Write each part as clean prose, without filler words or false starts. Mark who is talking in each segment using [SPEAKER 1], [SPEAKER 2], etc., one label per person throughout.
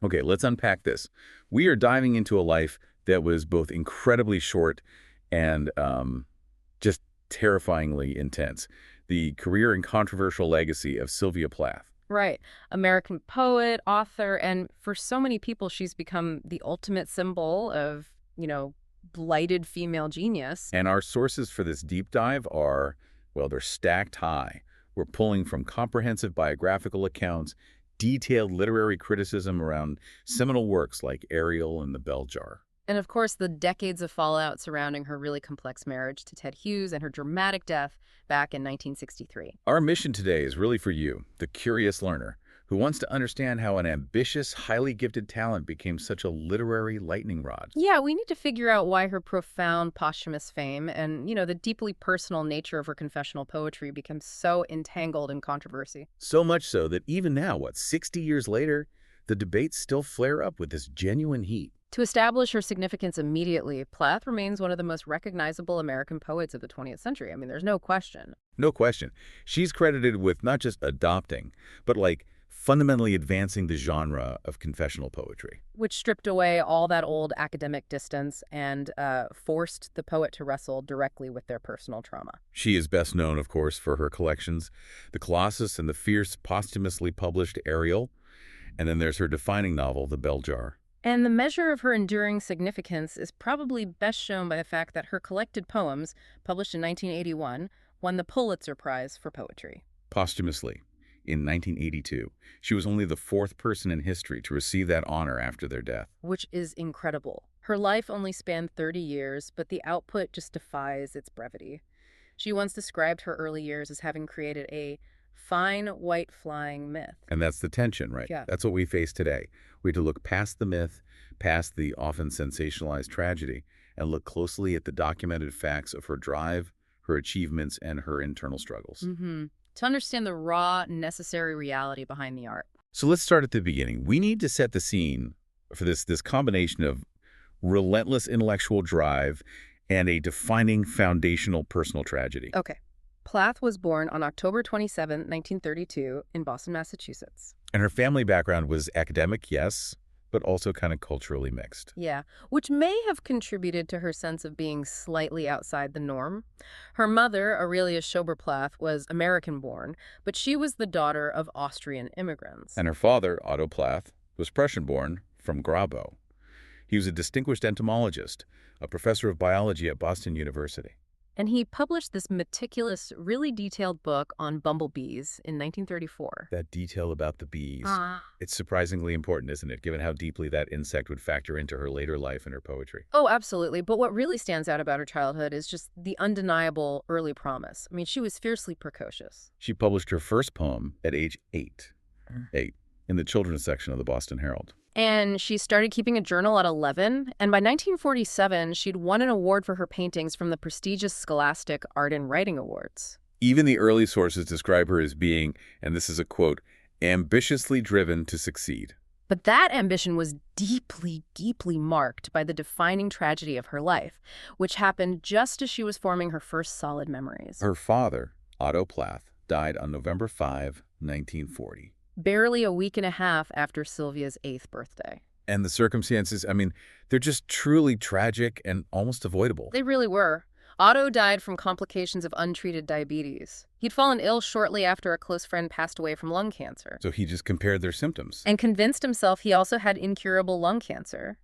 [SPEAKER 1] Okay, let's unpack this. We are diving into a life that was both incredibly short and just terrifyingly intense. The career and controversial legacy of Sylvia Plath.
[SPEAKER 2] Right. American poet, author, and for so many people, she's become the ultimate symbol of, blighted female genius.
[SPEAKER 1] And our sources for this deep dive are, well, they're stacked high. We're pulling from comprehensive biographical accounts, detailed literary criticism around seminal works like Ariel and the Bell Jar.
[SPEAKER 2] And of course, the decades of fallout surrounding her really complex marriage to Ted Hughes and her dramatic death back in 1963.
[SPEAKER 1] Our mission today is really for you, the curious learner, who wants to understand how an ambitious, highly gifted talent became such a literary lightning rod.
[SPEAKER 2] Yeah, we need to figure out why her profound posthumous fame and, the deeply personal nature of her confessional poetry becomes so entangled in controversy.
[SPEAKER 1] So much so that even now, 60 years later, the debates still flare up with this genuine heat.
[SPEAKER 2] To establish her significance immediately, Plath remains one of the most recognizable American poets of the 20th century. I mean, there's no question.
[SPEAKER 1] No question. She's credited with not just adopting, but fundamentally advancing the genre of confessional poetry.
[SPEAKER 2] Which stripped away all that old academic distance and forced the poet to wrestle directly with their personal trauma.
[SPEAKER 1] She is best known, of course, for her collections, The Colossus and the fierce posthumously published Ariel, and then there's her defining novel, The Bell Jar.
[SPEAKER 2] And the measure of her enduring significance is probably best shown by the fact that her collected poems, published in 1981, won the Pulitzer Prize for poetry.
[SPEAKER 1] Posthumously, in 1982. She was only the fourth person in history to receive that honor after their death.
[SPEAKER 2] Which is incredible. Her life only spanned 30 years, but the output just defies its brevity. She once described her early years as having created a fine white flying myth.
[SPEAKER 1] And that's the tension, right?
[SPEAKER 2] Yeah.
[SPEAKER 1] That's what we face today. We have to look past the myth, past the often sensationalized tragedy, and look closely at the documented facts of her drive, her achievements, and her internal struggles.
[SPEAKER 2] To understand the raw, necessary reality behind the art.
[SPEAKER 1] So let's start at the beginning. We need to set the scene for this combination of relentless intellectual drive and a defining foundational personal tragedy.
[SPEAKER 2] Okay. Plath was born on October 27, 1932, in Boston, Massachusetts.
[SPEAKER 1] And her family background was academic, yes, but also kind of culturally mixed.
[SPEAKER 2] Yeah, which may have contributed to her sense of being slightly outside the norm. Her mother, Aurelia Plath, was American-born, but she was the daughter of Austrian immigrants.
[SPEAKER 1] And her father, Otto Plath, was Prussian-born from Grabo. He was a distinguished entomologist, a professor of biology at Boston University.
[SPEAKER 2] And he published this meticulous, really detailed book on bumblebees in 1934.
[SPEAKER 1] That detail about the bees. It's surprisingly important, isn't it, given how deeply that insect would factor into her later life and her poetry.
[SPEAKER 2] Oh, absolutely. But what really stands out about her childhood is just the undeniable early promise. I mean, she was fiercely precocious.
[SPEAKER 1] She published her first poem at age 8, in the children's section of the Boston Herald.
[SPEAKER 2] And she started keeping a journal at 11, and by 1947, she'd won an award for her paintings from the prestigious Scholastic Art and Writing Awards.
[SPEAKER 1] Even the early sources describe her as being, and this is a quote, ambitiously driven to succeed.
[SPEAKER 2] But that ambition was deeply, deeply marked by the defining tragedy of her life, which happened just as she was forming her first solid memories.
[SPEAKER 1] Her father, Otto Plath, died on November 5, 1940.
[SPEAKER 2] Barely a week and a half after Sylvia's 8th birthday.
[SPEAKER 1] And the circumstances, I mean, they're just truly tragic and almost avoidable.
[SPEAKER 2] They really were. Otto died from complications of untreated diabetes. He'd fallen ill shortly after a close friend passed away from lung cancer.
[SPEAKER 1] So he just compared their symptoms.
[SPEAKER 2] And convinced himself he also had incurable lung cancer.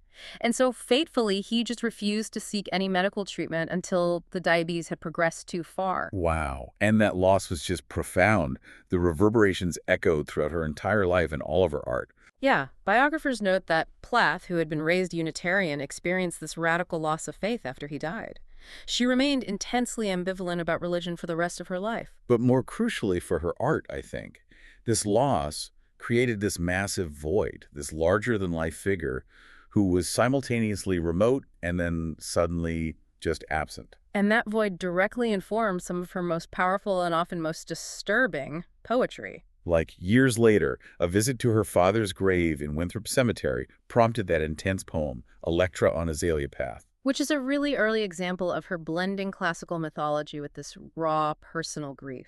[SPEAKER 2] And so fatefully, he just refused to seek any medical treatment until the diabetes had progressed too far.
[SPEAKER 1] Wow. And that loss was just profound. The reverberations echoed throughout her entire life and all of her art.
[SPEAKER 2] Yeah. Biographers note that Plath, who had been raised Unitarian, experienced this radical loss of faith after he died. She remained intensely ambivalent about religion for the rest of her life.
[SPEAKER 1] But more crucially for her art, I think, this loss created this massive void, this larger-than-life figure who was simultaneously remote and then suddenly just absent.
[SPEAKER 2] And that void directly informed some of her most powerful and often most disturbing poetry.
[SPEAKER 1] Like years later, a visit to her father's grave in Winthrop Cemetery prompted that intense poem, Electra on Azalea Path.
[SPEAKER 2] Which is a really early example of her blending classical mythology with this raw, personal grief.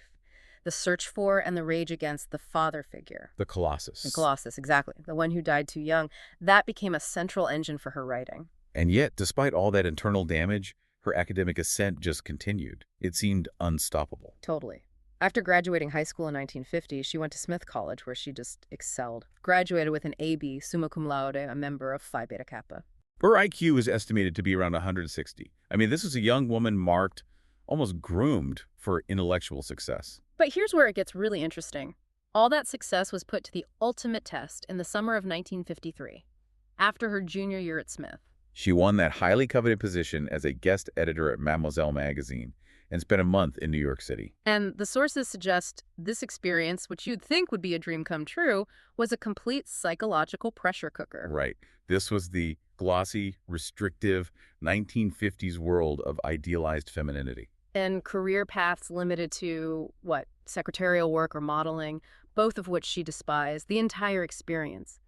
[SPEAKER 2] the search for and the rage against the father figure.
[SPEAKER 1] The Colossus.
[SPEAKER 2] The Colossus, exactly. The one who died too young. That became a central engine for her writing.
[SPEAKER 1] And yet, despite all that internal damage, her academic ascent just continued. It seemed unstoppable.
[SPEAKER 2] Totally. After graduating high school in 1950, she went to Smith College, where she just excelled. Graduated with an AB, summa cum laude, a member of Phi Beta Kappa.
[SPEAKER 1] Her IQ is estimated to be around 160. I mean, this is a young woman marked, almost groomed for intellectual success.
[SPEAKER 2] But here's where it gets really interesting. All that success was put to the ultimate test in the summer of 1953, after her junior year at Smith.
[SPEAKER 1] She won that highly coveted position as a guest editor at Mademoiselle magazine and spent a month in New York City.
[SPEAKER 2] And the sources suggest this experience, which you'd think would be a dream come true, was a complete psychological pressure cooker.
[SPEAKER 1] Right. This was the glossy, restrictive 1950s world of idealized femininity.
[SPEAKER 2] And career paths limited to, secretarial work or modeling, both of which she despised. The entire experience.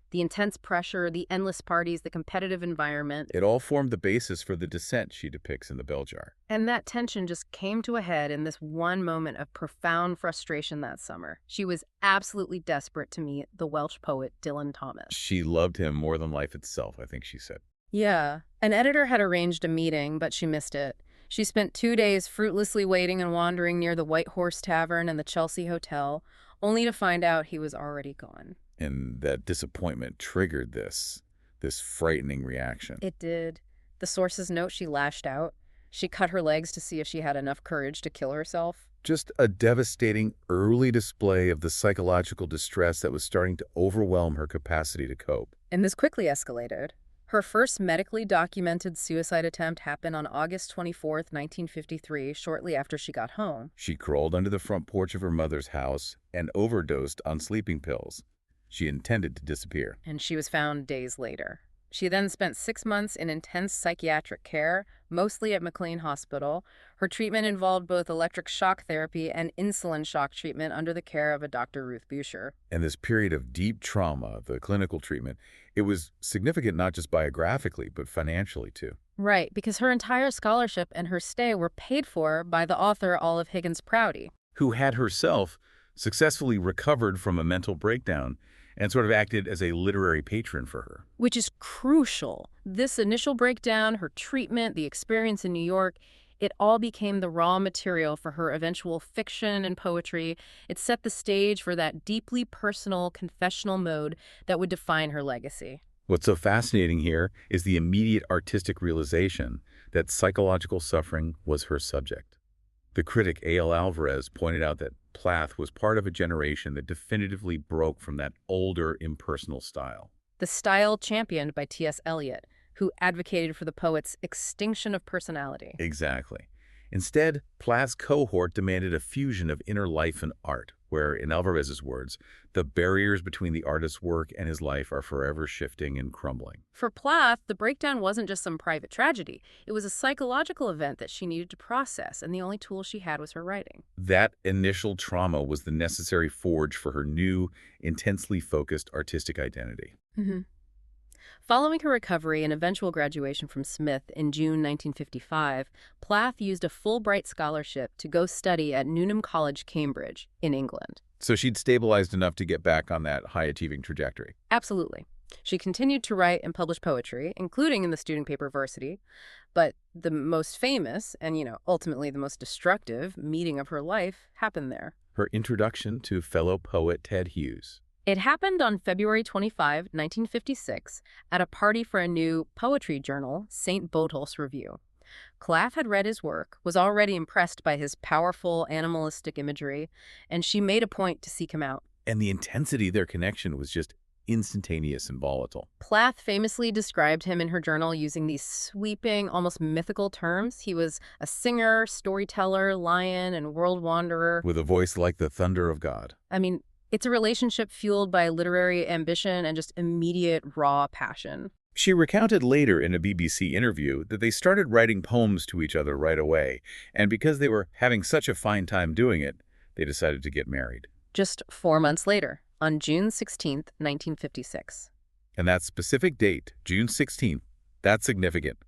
[SPEAKER 2] The intense pressure, the endless parties, the competitive environment.
[SPEAKER 1] It all formed the basis for the dissent she depicts in The Bell Jar.
[SPEAKER 2] And that tension just came to a head in this one moment of profound frustration that summer. She was absolutely desperate to meet the Welsh poet Dylan Thomas.
[SPEAKER 1] She loved him more than life itself, I think she said.
[SPEAKER 2] Yeah. An editor had arranged a meeting, but she missed it. She spent 2 days fruitlessly waiting and wandering near the White Horse Tavern and the Chelsea Hotel, only to find out he was already gone.
[SPEAKER 1] And that disappointment triggered this frightening reaction.
[SPEAKER 2] It did. The sources note she lashed out. She cut her legs to see if she had enough courage to kill herself.
[SPEAKER 1] Just a devastating early display of the psychological distress that was starting to overwhelm her capacity to cope.
[SPEAKER 2] And this quickly escalated. Her first medically documented suicide attempt happened on August 24th, 1953, shortly after she got home.
[SPEAKER 1] She crawled under the front porch of her mother's house and overdosed on sleeping pills. She intended to disappear.
[SPEAKER 2] And she was found days later. She then spent 6 months in intense psychiatric care, mostly at McLean Hospital. Her treatment involved both electric shock therapy and insulin shock treatment under the care of a Dr. Ruth Buescher.
[SPEAKER 1] And this period of deep trauma, the clinical treatment, it was significant not just biographically, but financially too.
[SPEAKER 2] Right, because her entire scholarship and her stay were paid for by the author Olive Higgins Prouty,
[SPEAKER 1] who had herself successfully recovered from a mental breakdown and sort of acted as a literary patron for her.
[SPEAKER 2] which is crucial. This initial breakdown, her treatment, the experience in New York, it all became the raw material for her eventual fiction and poetry. It set the stage for that deeply personal, confessional mode that would define her legacy.
[SPEAKER 1] What's so fascinating here is the immediate artistic realization that psychological suffering was her subject. The critic A.L. Alvarez pointed out that Plath was part of a generation that definitively broke from that older, impersonal style.
[SPEAKER 2] The style championed by T.S. Eliot, who advocated for the poet's extinction of personality.
[SPEAKER 1] Exactly. Instead, Plath's cohort demanded a fusion of inner life and art, where, in Alvarez's words, the barriers between the artist's work and his life are forever shifting and crumbling.
[SPEAKER 2] For Plath, the breakdown wasn't just some private tragedy. It was a psychological event that she needed to process, and the only tool she had was her writing.
[SPEAKER 1] That initial trauma was the necessary forge for her new, intensely focused artistic identity.
[SPEAKER 2] Following her recovery and eventual graduation from Smith in June 1955, Plath used a Fulbright scholarship to go study at Newnham College, Cambridge, in England.
[SPEAKER 1] So she'd stabilized enough to get back on that high-achieving trajectory.
[SPEAKER 2] Absolutely. She continued to write and publish poetry, including in the student paper Varsity, but the most famous and, ultimately the most destructive meeting of her life happened there.
[SPEAKER 1] Her introduction to fellow poet Ted Hughes.
[SPEAKER 2] It happened on February 25, 1956, at a party for a new poetry journal, St. Botolph's Review. Plath had read his work, was already impressed by his powerful, animalistic imagery, and she made a point to seek him out.
[SPEAKER 1] And the intensity of their connection was just instantaneous and volatile.
[SPEAKER 2] Plath famously described him in her journal using these sweeping, almost mythical terms. He was a singer, storyteller, lion, and world wanderer.
[SPEAKER 1] With a voice like the thunder of God.
[SPEAKER 2] It's a relationship fueled by literary ambition and just immediate, raw passion.
[SPEAKER 1] She recounted later in a BBC interview that they started writing poems to each other right away, and because they were having such a fine time doing it, they decided to get married.
[SPEAKER 2] Just 4 months later, on June 16th, 1956.
[SPEAKER 1] And that specific date, June 16th, that's significant.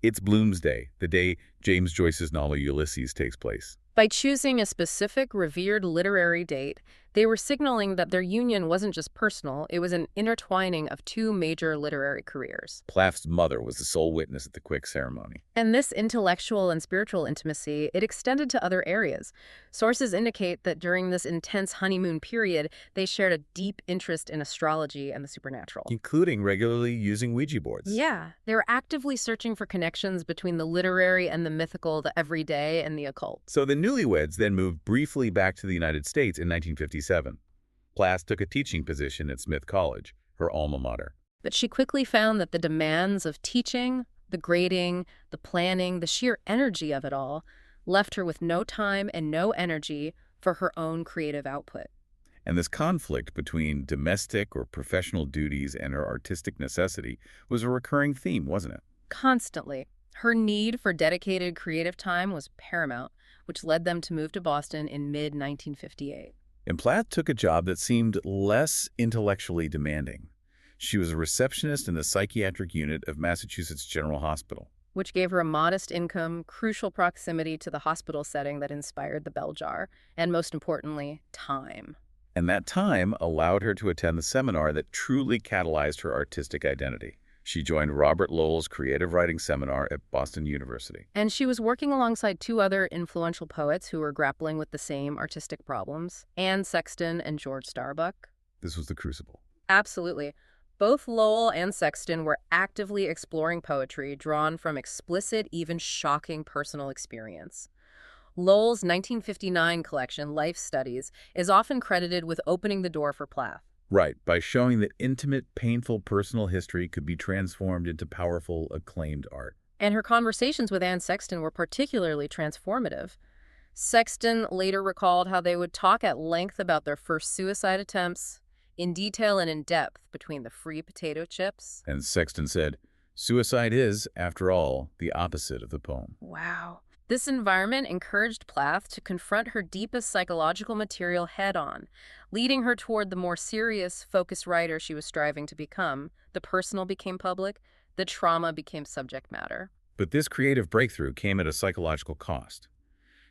[SPEAKER 1] It's Bloomsday, the day James Joyce's novel Ulysses takes place.
[SPEAKER 2] By choosing a specific, revered literary date, they were signaling that their union wasn't just personal, it was an intertwining of two major literary careers.
[SPEAKER 1] Plath's mother was the sole witness at the quick ceremony.
[SPEAKER 2] And this intellectual and spiritual intimacy, it extended to other areas. Sources indicate that during this intense honeymoon period, they shared a deep interest in astrology and the supernatural.
[SPEAKER 1] Including regularly using Ouija boards.
[SPEAKER 2] Yeah, they were actively searching for connections between the literary and the mythical, the everyday and the occult.
[SPEAKER 1] So the newlyweds then moved briefly back to the United States in 1957. Plath took a teaching position at Smith College, her alma mater.
[SPEAKER 2] But she quickly found that the demands of teaching, the grading, the planning, the sheer energy of it all, left her with no time and no energy for her own creative output.
[SPEAKER 1] And this conflict between domestic or professional duties and her artistic necessity was a recurring theme, wasn't it?
[SPEAKER 2] Constantly. Her need for dedicated creative time was paramount, which led them to move to Boston in mid-1958.
[SPEAKER 1] And Plath took a job that seemed less intellectually demanding. She was a receptionist in the psychiatric unit of Massachusetts General Hospital.
[SPEAKER 2] Which gave her a modest income, crucial proximity to the hospital setting that inspired the bell jar, and most importantly, time.
[SPEAKER 1] And that time allowed her to attend the seminar that truly catalyzed her artistic identity. She joined Robert Lowell's creative writing seminar at Boston University.
[SPEAKER 2] And she was working alongside two other influential poets who were grappling with the same artistic problems, Anne Sexton and George Starbuck.
[SPEAKER 1] This was the crucible.
[SPEAKER 2] Absolutely. Both Lowell and Sexton were actively exploring poetry drawn from explicit, even shocking personal experience. Lowell's 1959 collection, Life Studies, is often credited with opening the door for Plath.
[SPEAKER 1] Right, by showing that intimate, painful personal history could be transformed into powerful, acclaimed art.
[SPEAKER 2] And her conversations with Anne Sexton were particularly transformative. Sexton later recalled how they would talk at length about their first suicide attempts, in detail and in depth, between the free potato chips.
[SPEAKER 1] And Sexton said, "Suicide is, after all, the opposite of the poem."
[SPEAKER 2] Wow. This environment encouraged Plath to confront her deepest psychological material head-on, leading her toward the more serious, focused writer she was striving to become. The personal became public, the trauma became subject matter.
[SPEAKER 1] But this creative breakthrough came at a psychological cost.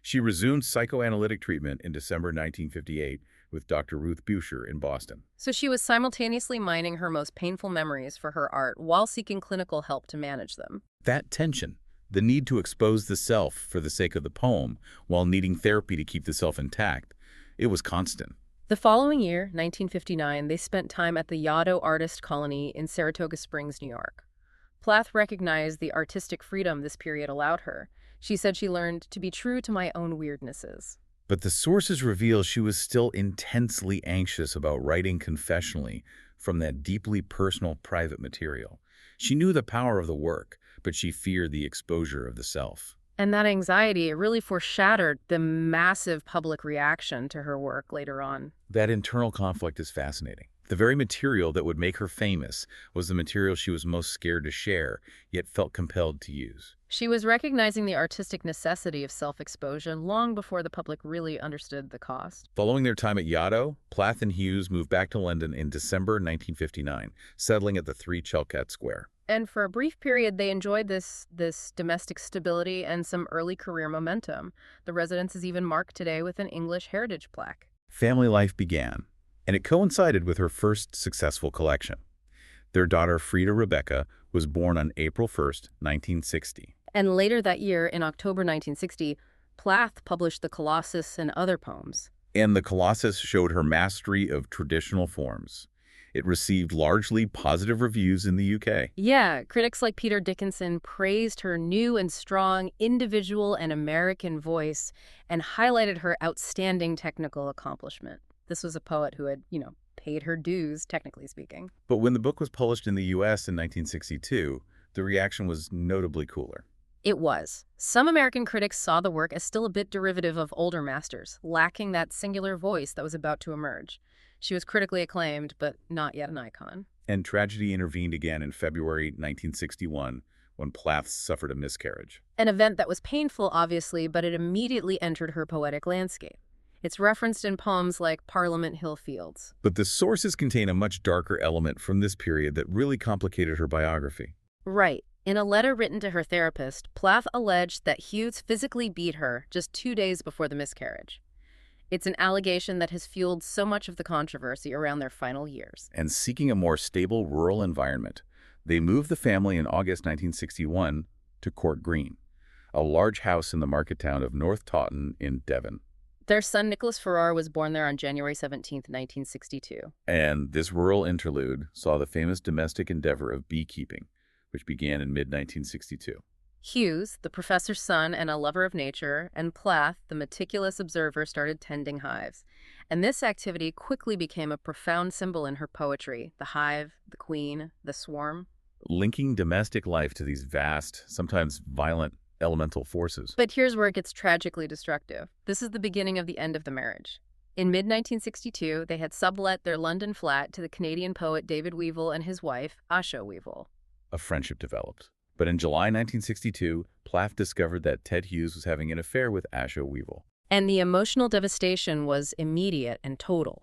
[SPEAKER 1] She resumed psychoanalytic treatment in December 1958 with Dr. Ruth Buescher in Boston.
[SPEAKER 2] So she was simultaneously mining her most painful memories for her art while seeking clinical help to manage them.
[SPEAKER 1] That tension, the need to expose the self for the sake of the poem while needing therapy to keep the self intact, it was constant.
[SPEAKER 2] The following year, 1959, they spent time at the Yaddo Artist Colony in Saratoga Springs, New York. Plath recognized the artistic freedom this period allowed her. She said she learned to be true to my own weirdnesses.
[SPEAKER 1] But the sources reveal she was still intensely anxious about writing confessionally from that deeply personal, private material. She knew the power of the work, but she feared the exposure of the self.
[SPEAKER 2] And that anxiety, it really foreshadowed the massive public reaction to her work later on.
[SPEAKER 1] That internal conflict is fascinating. The very material that would make her famous was the material she was most scared to share, yet felt compelled to use.
[SPEAKER 2] She was recognizing the artistic necessity of self-exposure long before the public really understood the cost.
[SPEAKER 1] Following their time at Yaddo, Plath and Hughes moved back to London in December 1959, settling at the 3 Chalkett Square.
[SPEAKER 2] And for a brief period, they enjoyed this domestic stability and some early career momentum. The residence is even marked today with an English heritage plaque.
[SPEAKER 1] Family life began, and it coincided with her first successful collection. Their daughter, Frida Rebecca, was born on April 1st, 1960.
[SPEAKER 2] And later that year, in October 1960, Plath published The Colossus and Other Poems.
[SPEAKER 1] And The Colossus showed her mastery of traditional forms. It received largely positive reviews in the UK.
[SPEAKER 2] Yeah, critics like Peter Dickinson praised her new and strong individual and American voice and highlighted her outstanding technical accomplishment. This was a poet who had, paid her dues, technically speaking.
[SPEAKER 1] But when the book was published in the US in 1962, the reaction was notably cooler.
[SPEAKER 2] It was. Some American critics saw the work as still a bit derivative of older masters, lacking that singular voice that was about to emerge. She was critically acclaimed, but not yet an icon.
[SPEAKER 1] And tragedy intervened again in February 1961 when Plath suffered a miscarriage.
[SPEAKER 2] An event that was painful, obviously, but it immediately entered her poetic landscape. It's referenced in poems like Parliament Hill Fields.
[SPEAKER 1] But the sources contain a much darker element from this period that really complicated her biography.
[SPEAKER 2] Right. In a letter written to her therapist, Plath alleged that Hughes physically beat her just 2 days before the miscarriage. It's an allegation that has fueled so much of the controversy around their final years.
[SPEAKER 1] And seeking a more stable rural environment, they moved the family in August 1961 to Court Green, a large house in the market town of North Taunton in Devon.
[SPEAKER 2] Their son Nicholas Farrar was born there on January 17, 1962.
[SPEAKER 1] And this rural interlude saw the famous domestic endeavor of beekeeping, which began in mid-1962.
[SPEAKER 2] Hughes, the professor's son and a lover of nature, and Plath, the meticulous observer, started tending hives. And this activity quickly became a profound symbol in her poetry: the hive, the queen, the swarm.
[SPEAKER 1] Linking domestic life to these vast, sometimes violent, elemental forces.
[SPEAKER 2] But here's where it gets tragically destructive. This is the beginning of the end of the marriage. In mid-1962, they had sublet their London flat to the Canadian poet David Weevil and his wife, Asha Weevil.
[SPEAKER 1] A friendship developed. But in July 1962, Plath discovered that Ted Hughes was having an affair with Asha Weevil.
[SPEAKER 2] And the emotional devastation was immediate and total.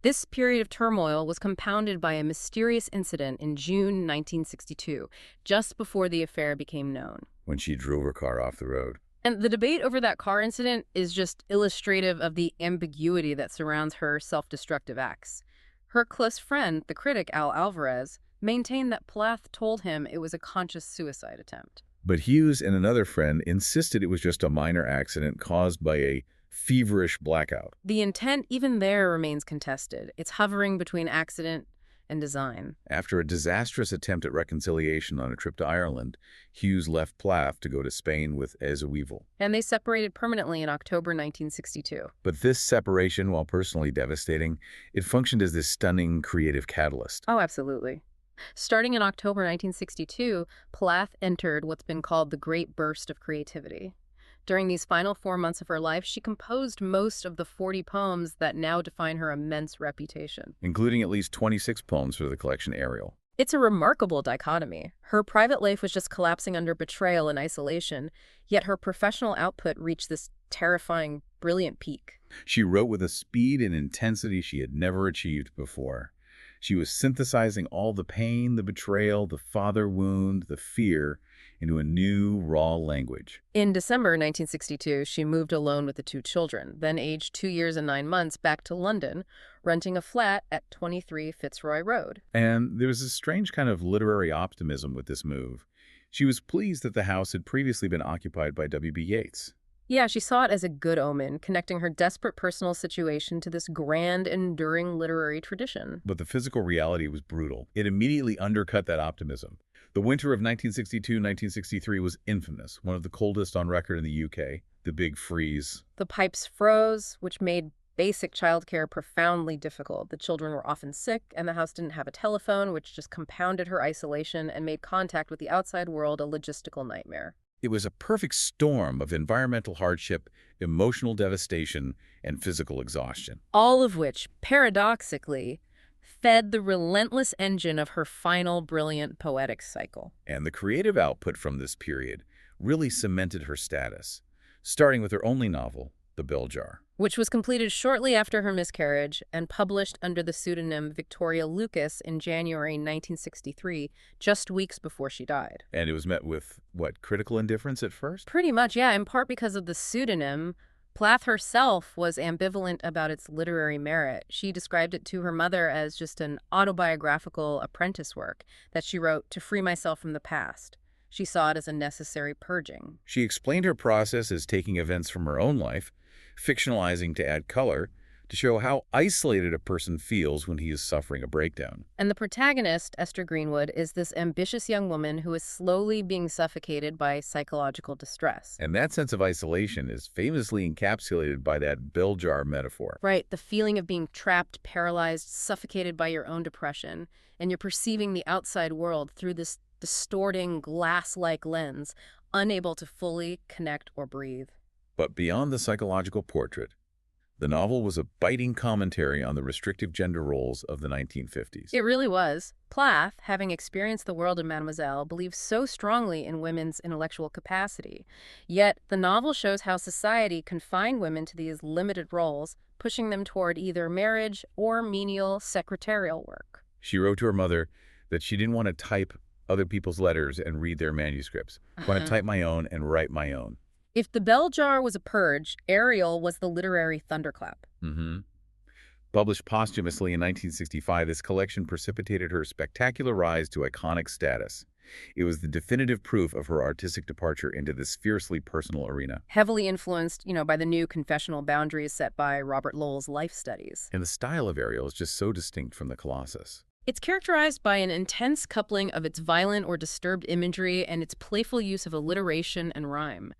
[SPEAKER 2] This period of turmoil was compounded by a mysterious incident in June 1962, just before the affair became known.
[SPEAKER 1] When she drove her car off the road.
[SPEAKER 2] And the debate over that car incident is just illustrative of the ambiguity that surrounds her self-destructive acts. Her close friend, the critic Al Alvarez, maintained that Plath told him it was a conscious suicide attempt.
[SPEAKER 1] But Hughes and another friend insisted it was just a minor accident caused by a feverish blackout.
[SPEAKER 2] The intent, even there, remains contested. It's hovering between accident and design.
[SPEAKER 1] After a disastrous attempt at reconciliation on a trip to Ireland, Hughes left Plath to go to Spain with Asha Weevil.
[SPEAKER 2] And they separated permanently in October 1962.
[SPEAKER 1] But this separation, while personally devastating, it functioned as this stunning creative catalyst.
[SPEAKER 2] Oh, absolutely. Starting in October 1962, Plath entered what's been called the Great Burst of creativity. During these final 4 months of her life, she composed most of the 40 poems that now define her immense reputation,
[SPEAKER 1] including at least 26 poems for the collection Ariel.
[SPEAKER 2] It's a remarkable dichotomy. Her private life was just collapsing under betrayal and isolation, yet her professional output reached this terrifying, brilliant peak.
[SPEAKER 1] She wrote with a speed and intensity she had never achieved before. She was synthesizing all the pain, the betrayal, the father wound, the fear into a new, raw language.
[SPEAKER 2] In December 1962, she moved alone with the 2 children, then aged 2 years and 9 months, back to London, renting a flat at 23 Fitzroy Road.
[SPEAKER 1] And there was a strange kind of literary optimism with this move. She was pleased that the house had previously been occupied by W.B. Yeats.
[SPEAKER 2] Yeah, she saw it as a good omen, connecting her desperate personal situation to this grand, enduring literary tradition.
[SPEAKER 1] But the physical reality was brutal. It immediately undercut that optimism. The winter of 1962-1963 was infamous, one of the coldest on record in the UK, the Big Freeze.
[SPEAKER 2] The pipes froze, which made basic childcare profoundly difficult. The children were often sick, and the house didn't have a telephone, which just compounded her isolation and made contact with the outside world a logistical nightmare.
[SPEAKER 1] It was a perfect storm of environmental hardship, emotional devastation, and physical exhaustion.
[SPEAKER 2] All of which, paradoxically, fed the relentless engine of her final brilliant poetic cycle.
[SPEAKER 1] And the creative output from this period really cemented her status, starting with her only novel, The Bell Jar,
[SPEAKER 2] which was completed shortly after her miscarriage and published under the pseudonym Victoria Lucas in January 1963, just weeks before she died.
[SPEAKER 1] And it was met with, what, critical indifference at first?
[SPEAKER 2] Pretty much, yeah, in part because of the pseudonym. Plath herself was ambivalent about its literary merit. She described it to her mother as just an autobiographical apprentice work that she wrote to free myself from the past. She saw it as a necessary purging.
[SPEAKER 1] She explained her process as taking events from her own life, fictionalizing to add color, to show how isolated a person feels when he is suffering a breakdown.
[SPEAKER 2] And the protagonist, Esther Greenwood, is this ambitious young woman who is slowly being suffocated by psychological distress.
[SPEAKER 1] And that sense of isolation is famously encapsulated by that bell jar metaphor.
[SPEAKER 2] Right, the feeling of being trapped, paralyzed, suffocated by your own depression, and you're perceiving the outside world through this distorting, glass-like lens, unable to fully connect or breathe.
[SPEAKER 1] But beyond the psychological portrait, the novel was a biting commentary on the restrictive gender roles of the 1950s.
[SPEAKER 2] It really was. Plath, having experienced the world of Mademoiselle, believed so strongly in women's intellectual capacity. Yet, the novel shows how society confined women to these limited roles, pushing them toward either marriage or menial secretarial work.
[SPEAKER 1] She wrote to her mother that she didn't want to type other people's letters and read their manuscripts. Want to type my own and write my own.
[SPEAKER 2] If the bell jar was a purge, Ariel was the literary thunderclap.
[SPEAKER 1] Mm-hmm. Published posthumously in 1965, this collection precipitated her spectacular rise to iconic status. It was the definitive proof of her artistic departure into this fiercely personal arena.
[SPEAKER 2] Heavily influenced, by the new confessional boundaries set by Robert Lowell's life studies.
[SPEAKER 1] And the style of Ariel is just so distinct from the Colossus.
[SPEAKER 2] It's characterized by an intense coupling of its violent or disturbed imagery and its playful use of alliteration and rhyme.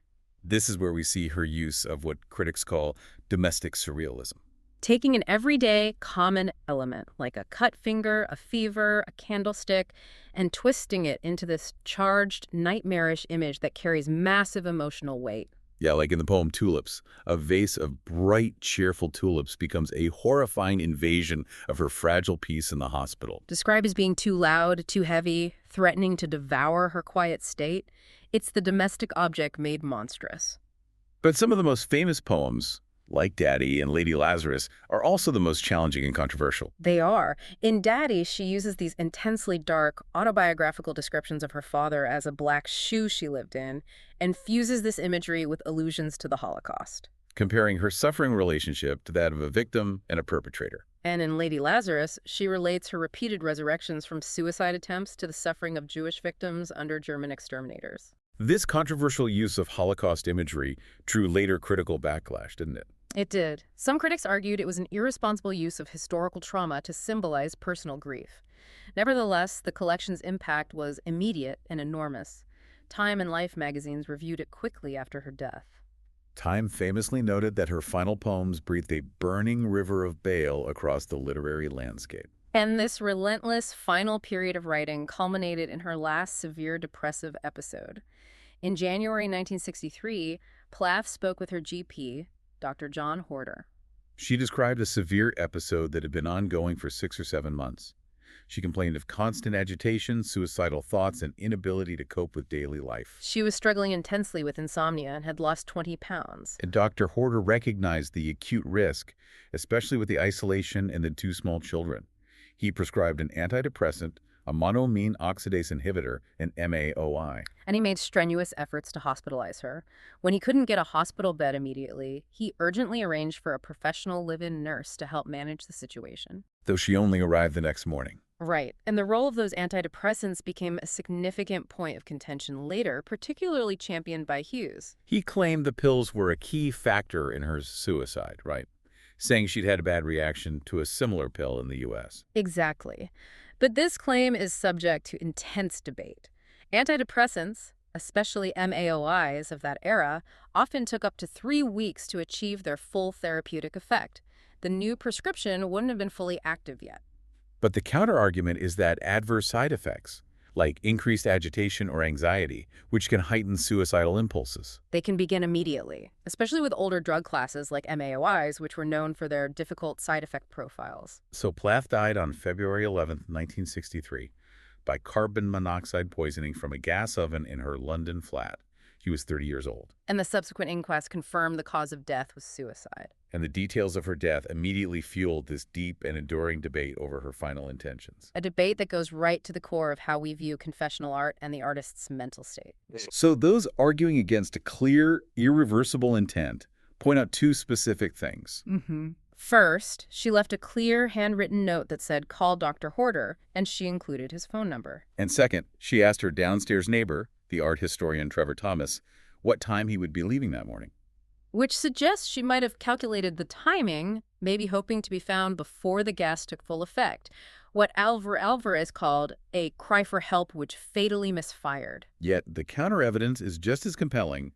[SPEAKER 1] This is where we see her use of what critics call domestic surrealism.
[SPEAKER 2] Taking an everyday, common element, like a cut finger, a fever, a candlestick, and twisting it into this charged, nightmarish image that carries massive emotional weight.
[SPEAKER 1] Yeah, like in the poem Tulips, a vase of bright, cheerful tulips becomes a horrifying invasion of her fragile peace in the hospital.
[SPEAKER 2] Described as being too loud, too heavy, threatening to devour her quiet state, it's the domestic object made monstrous.
[SPEAKER 1] But some of the most famous poems, like Daddy and Lady Lazarus, are also the most challenging and controversial.
[SPEAKER 2] They are. In Daddy, she uses these intensely dark, autobiographical descriptions of her father as a black shoe she lived in, and fuses this imagery with allusions to the Holocaust.
[SPEAKER 1] Comparing her suffering relationship to that of a victim and a perpetrator.
[SPEAKER 2] And in Lady Lazarus, she relates her repeated resurrections from suicide attempts to the suffering of Jewish victims under German exterminators.
[SPEAKER 1] This controversial use of Holocaust imagery drew later critical backlash, didn't it?
[SPEAKER 2] It did. Some critics argued it was an irresponsible use of historical trauma to symbolize personal grief. Nevertheless, the collection's impact was immediate and enormous. Time and Life magazines reviewed it quickly after her death.
[SPEAKER 1] Time famously noted that her final poems breathed a burning river of bale across the literary landscape.
[SPEAKER 2] And this relentless final period of writing culminated in her last severe depressive episode. In January 1963, Plath spoke with her GP, Dr. John Horder.
[SPEAKER 1] She described a severe episode that had been ongoing for 6 or 7 months. She complained of constant agitation, suicidal thoughts, and inability to cope with daily life.
[SPEAKER 2] She was struggling intensely with insomnia and had lost 20 pounds.
[SPEAKER 1] And Dr. Horder recognized the acute risk, especially with the isolation and the 2 small children. He prescribed an antidepressant, a monoamine oxidase inhibitor, and MAOI.
[SPEAKER 2] And he made strenuous efforts to hospitalize her. When he couldn't get a hospital bed immediately, he urgently arranged for a professional live-in nurse to help manage the situation.
[SPEAKER 1] Though she only arrived the next morning.
[SPEAKER 2] Right. And the role of those antidepressants became a significant point of contention later, particularly championed by Hughes.
[SPEAKER 1] He claimed the pills were a key factor in her suicide, right? Saying she'd had a bad reaction to a similar pill in the U.S.
[SPEAKER 2] Exactly. But this claim is subject to intense debate. Antidepressants, especially MAOIs of that era, often took up to 3 weeks to achieve their full therapeutic effect. The new prescription wouldn't have been fully active yet.
[SPEAKER 1] But the counterargument is that adverse side effects, like increased agitation or anxiety, which can heighten suicidal impulses.
[SPEAKER 2] They can begin immediately, especially with older drug classes like MAOIs, which were known for their difficult side effect profiles.
[SPEAKER 1] So Plath died on February 11, 1963, by carbon monoxide poisoning from a gas oven in her London flat. He was 30 years old.
[SPEAKER 2] And the subsequent inquest confirmed the cause of death was suicide.
[SPEAKER 1] And the details of her death immediately fueled this deep and enduring debate over her final intentions.
[SPEAKER 2] A debate that goes right to the core of how we view confessional art and the artist's mental state.
[SPEAKER 1] So those arguing against a clear, irreversible intent point out 2 specific things.
[SPEAKER 2] First, she left a clear, handwritten note that said, "Call Dr. Horder," and she included his phone number.
[SPEAKER 1] And second, she asked her downstairs neighbor, the art historian Trevor Thomas, what time he would be leaving that morning.
[SPEAKER 2] Which suggests she might have calculated the timing, maybe hoping to be found before the gas took full effect. What Alvarez called a cry for help which fatally misfired.
[SPEAKER 1] Yet the counter-evidence is just as compelling,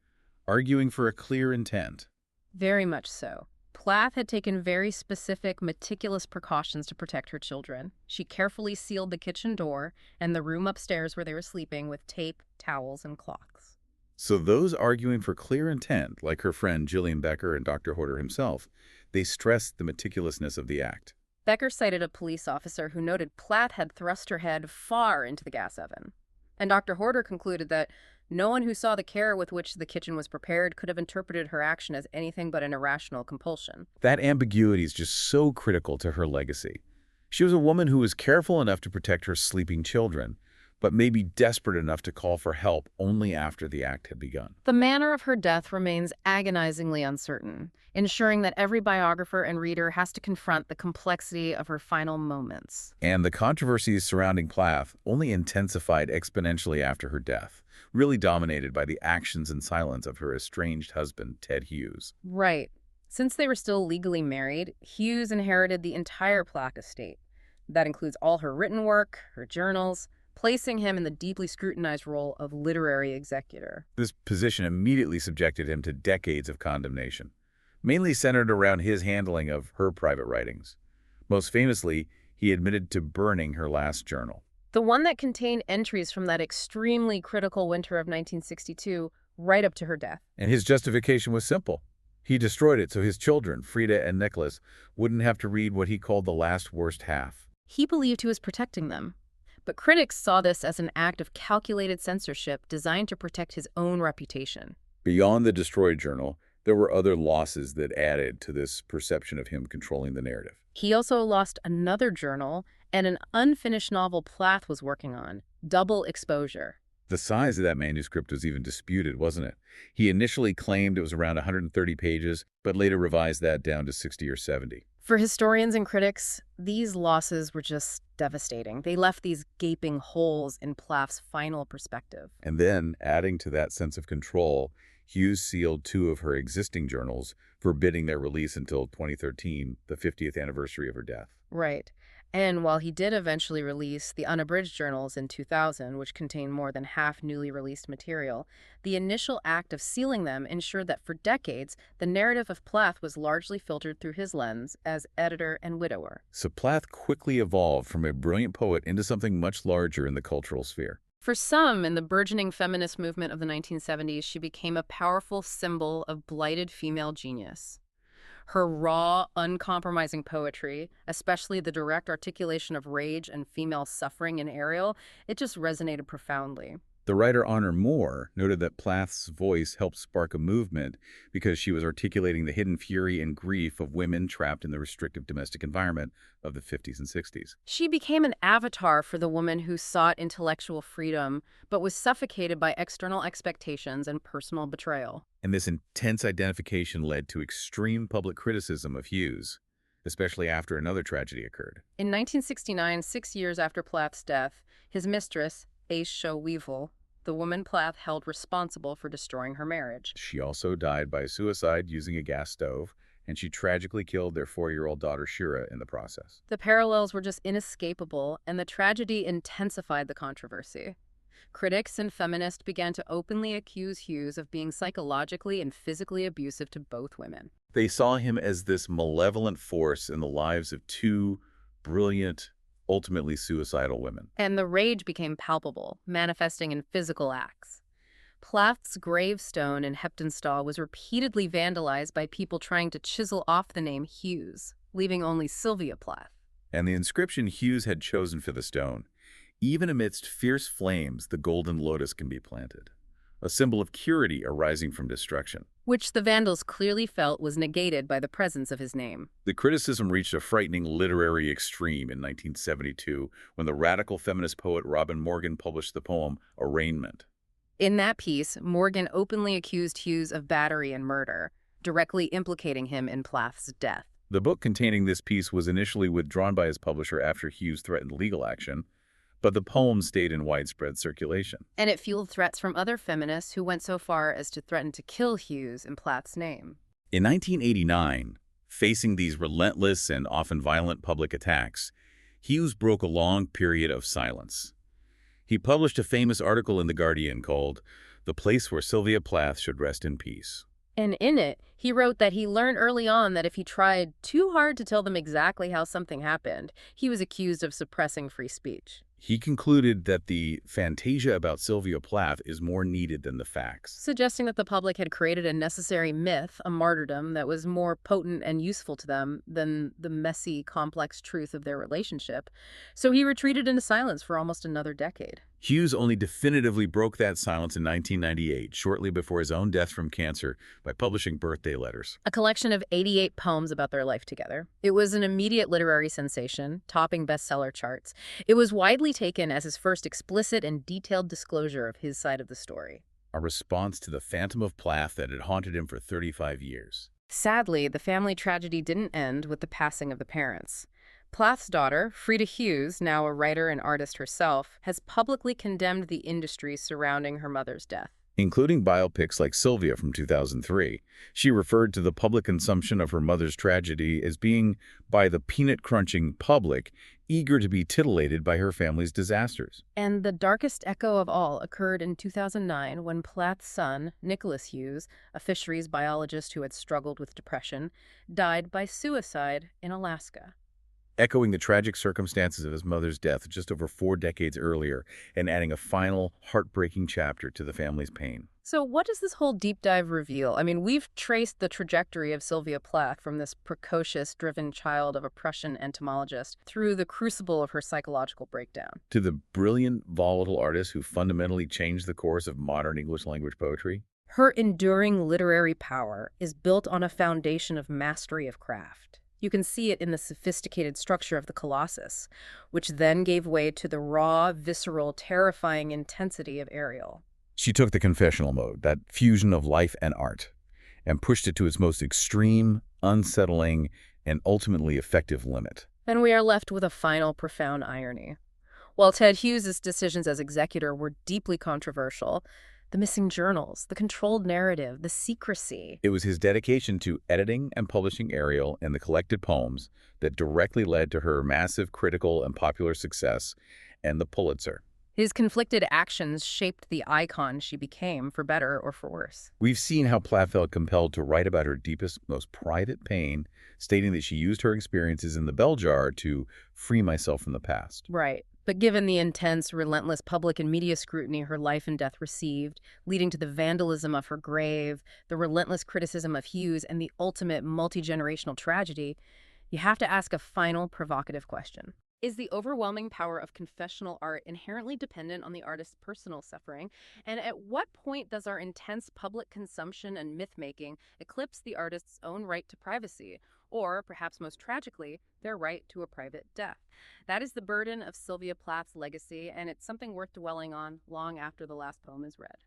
[SPEAKER 1] arguing for a clear intent.
[SPEAKER 2] Very much so. Plath had taken very specific, meticulous precautions to protect her children. She carefully sealed the kitchen door and the room upstairs where they were sleeping with tape, towels, and cloths.
[SPEAKER 1] So those arguing for clear intent, like her friend Gillian Becker and Dr. Horder himself, they stressed the meticulousness of the act.
[SPEAKER 2] Becker cited a police officer who noted Plath had thrust her head far into the gas oven. And Dr. Horder concluded that no one who saw the care with which the kitchen was prepared could have interpreted her action as anything but an irrational compulsion.
[SPEAKER 1] That ambiguity is just so critical to her legacy. She was a woman who was careful enough to protect her sleeping children, but maybe desperate enough to call for help only after the act had begun.
[SPEAKER 2] The manner of her death remains agonizingly uncertain, ensuring that every biographer and reader has to confront the complexity of her final moments.
[SPEAKER 1] And the controversies surrounding Plath only intensified exponentially after her death, really dominated by the actions and silence of her estranged husband, Ted Hughes.
[SPEAKER 2] Right. Since they were still legally married, Hughes inherited the entire Plath estate. That includes all her written work, her journals, placing him in the deeply scrutinized role of literary executor.
[SPEAKER 1] This position immediately subjected him to decades of condemnation, mainly centered around his handling of her private writings. Most famously, he admitted to burning her last journal.
[SPEAKER 2] The one that contained entries from that extremely critical winter of 1962, right up to her death.
[SPEAKER 1] And his justification was simple. He destroyed it so his children, Frida and Nicholas, wouldn't have to read what he called the last worst half.
[SPEAKER 2] He believed he was protecting them. But critics saw this as an act of calculated censorship designed to protect his own reputation.
[SPEAKER 1] Beyond the destroyed journal, there were other losses that added to this perception of him controlling the narrative.
[SPEAKER 2] He also lost another journal and an unfinished novel Plath was working on, Double Exposure.
[SPEAKER 1] The size of that manuscript was even disputed, wasn't it? He initially claimed it was around 130 pages, but later revised that down to 60 or 70.
[SPEAKER 2] For historians and critics, these losses were just devastating. They left these gaping holes in Plath's final perspective.
[SPEAKER 1] And then, adding to that sense of control, Hughes sealed 2 of her existing journals, forbidding their release until 2013, the 50th anniversary of her death.
[SPEAKER 2] Right. And while he did eventually release the unabridged journals in 2000, which contained more than half newly released material, the initial act of sealing them ensured that for decades, the narrative of Plath was largely filtered through his lens as editor and widower.
[SPEAKER 1] So Plath quickly evolved from a brilliant poet into something much larger in the cultural sphere.
[SPEAKER 2] For some, in the burgeoning feminist movement of the 1970s, she became a powerful symbol of blighted female genius. Her raw, uncompromising poetry, especially the direct articulation of rage and female suffering in Ariel, it just resonated profoundly.
[SPEAKER 1] The writer Honor Moore noted that Plath's voice helped spark a movement because she was articulating the hidden fury and grief of women trapped in the restrictive domestic environment of the 50s and 60s.
[SPEAKER 2] She became an avatar for the woman who sought intellectual freedom, but was suffocated by external expectations and personal betrayal.
[SPEAKER 1] And this intense identification led to extreme public criticism of Hughes, especially after another tragedy occurred.
[SPEAKER 2] In 1969, 6 years after Plath's death, his mistress, Aisha Weevil, the woman Plath held responsible for destroying her marriage.
[SPEAKER 1] She also died by suicide using a gas stove, and she tragically killed their 4-year-old daughter Shira in the process.
[SPEAKER 2] The parallels were just inescapable, and the tragedy intensified the controversy. Critics and feminists began to openly accuse Hughes of being psychologically and physically abusive to both women.
[SPEAKER 1] They saw him as this malevolent force in the lives of 2 brilliant, ultimately suicidal women.
[SPEAKER 2] And the rage became palpable, manifesting in physical acts. Plath's gravestone in Heptonstall was repeatedly vandalized by people trying to chisel off the name Hughes, leaving only Sylvia Plath.
[SPEAKER 1] And the inscription Hughes had chosen for the stone, even amidst fierce flames, the golden lotus can be planted, a symbol of purity arising from destruction.
[SPEAKER 2] Which the Vandals clearly felt was negated by the presence of his name.
[SPEAKER 1] The criticism reached a frightening literary extreme in 1972 when the radical feminist poet Robin Morgan published the poem Arraignment.
[SPEAKER 2] In that piece, Morgan openly accused Hughes of battery and murder, directly implicating him in Plath's death.
[SPEAKER 1] The book containing this piece was initially withdrawn by his publisher after Hughes threatened legal action, but the poem stayed in widespread circulation.
[SPEAKER 2] And it fueled threats from other feminists who went so far as to threaten to kill Hughes in Plath's name.
[SPEAKER 1] In 1989, facing these relentless and often violent public attacks, Hughes broke a long period of silence. He published a famous article in The Guardian called "The Place Where Sylvia Plath Should Rest in Peace."
[SPEAKER 2] And in it, he wrote that he learned early on that if he tried too hard to tell them exactly how something happened, he was accused of suppressing free speech.
[SPEAKER 1] He concluded that the fantasia about Sylvia Plath is more needed than the facts.
[SPEAKER 2] Suggesting that the public had created a necessary myth, a martyrdom, that was more potent and useful to them than the messy, complex truth of their relationship. So he retreated into silence for almost another decade.
[SPEAKER 1] Hughes only definitively broke that silence in 1998, shortly before his own death from cancer, by publishing Birthday Letters,
[SPEAKER 2] a collection of 88 poems about their life together. It was an immediate literary sensation, topping bestseller charts. It was widely widely taken as his first explicit and detailed disclosure of his side of the story.
[SPEAKER 1] A response to the phantom of Plath that had haunted him for 35 years.
[SPEAKER 2] Sadly, the family tragedy didn't end with the passing of the parents. Plath's daughter, Frida Hughes, now a writer and artist herself, has publicly condemned the industry surrounding her mother's death.
[SPEAKER 1] Including biopics like Sylvia from 2003, she referred to the public consumption of her mother's tragedy as being, by the peanut-crunching public, eager to be titillated by her family's disasters.
[SPEAKER 2] And the darkest echo of all occurred in 2009 when Plath's son, Nicholas Hughes, a fisheries biologist who had struggled with depression, died by suicide in Alaska.
[SPEAKER 1] Echoing the tragic circumstances of his mother's death just over 4 decades earlier and adding a final, heartbreaking chapter to the family's pain.
[SPEAKER 2] So what does this whole deep dive reveal? I mean, we've traced the trajectory of Sylvia Plath from this precocious, driven child of a Prussian entomologist through the crucible of her psychological breakdown.
[SPEAKER 1] To the brilliant, volatile artist who fundamentally changed the course of modern English language poetry.
[SPEAKER 2] Her enduring literary power is built on a foundation of mastery of craft. You can see it in the sophisticated structure of the Colossus, which then gave way to the raw, visceral, terrifying intensity of Ariel.
[SPEAKER 1] She took the confessional mode, that fusion of life and art, and pushed it to its most extreme, unsettling, and ultimately effective limit.
[SPEAKER 2] And we are left with a final profound irony. While Ted Hughes' decisions as executor were deeply controversial, the missing journals, the controlled narrative, the secrecy.
[SPEAKER 1] It was his dedication to editing and publishing Ariel and the collected poems that directly led to her massive critical and popular success and the Pulitzer.
[SPEAKER 2] His conflicted actions shaped the icon she became, for better or for worse.
[SPEAKER 1] We've seen how Plath felt compelled to write about her deepest, most private pain, stating that she used her experiences in the bell jar to free myself from the past.
[SPEAKER 2] Right. But given the intense, relentless public and media scrutiny her life and death received, leading to the vandalism of her grave, the relentless criticism of Hughes, and the ultimate multi-generational tragedy, you have to ask a final provocative question. Is the overwhelming power of confessional art inherently dependent on the artist's personal suffering? And at what point does our intense public consumption and myth-making eclipse the artist's own right to privacy? Or, perhaps most tragically, their right to a private death? That is the burden of Sylvia Plath's legacy, and it's something worth dwelling on long after the last poem is read.